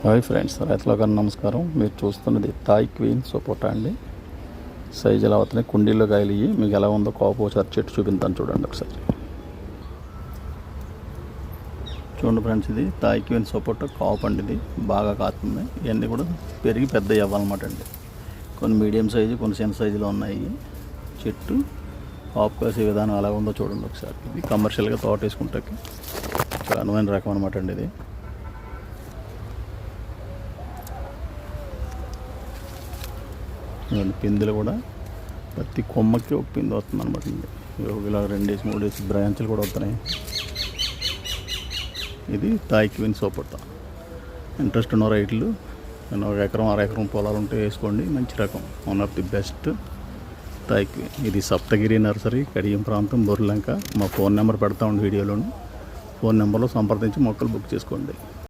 Hi friends, రైతులకు నమస్కారం. మీరు చూస్తున్నది థాయ్ క్వీన్ సపోటా అండి. సైజు ఎలా అవుతున్నాయి, కుండీల్లో కాయలు ఇవి. మీకు ఎలా ఉందో కాపు ఒకసారి చెట్టు చూపించాను చూడండి ఒకసారి. చూడండి ఫ్రెండ్స్, ఇది థాయ్ క్వీన్ సపోటా కాపు అండి. ఇది బాగా కాస్తుంది. ఇవన్నీ కూడా పెరిగి పెద్ద అవ్వాలన్నమాట అండి. కొన్ని మీడియం సైజు, కొన్ని చిన్న సైజులో ఉన్నాయి. చెట్టు కాపు కాసే విధానం ఎలా ఉందో చూడండి ఒకసారి. ఇది కమర్షియల్గా తోట వేసుకుంటే చాలా అనువైన రకం అనమాట అండి. ఇది పిందెలు కూడా ప్రతి కొమ్మకి ఒక పిందె వస్తుంది అనమాట అండి. ఇలా 2-3 బ్రాంచ్లు కూడా వస్తున్నాయి. ఇది థాయ్ క్వీన్ సపోటా. ఇంట్రెస్ట్ ఉన్న రైతులు 1 ఎకరం 1/2 ఎకరం పొలాలు ఉంటే వేసుకోండి. మంచి రకం, one of the best Thai queen. ఇది సప్తగిరి నర్సరీ, కడియం ప్రాంతం, బొర్లంక. మా ఫోన్ నెంబర్ పెడతా ఉండి వీడియోలోను. ఫోన్ నెంబర్లో సంప్రదించి మొక్కలు బుక్ చేసుకోండి.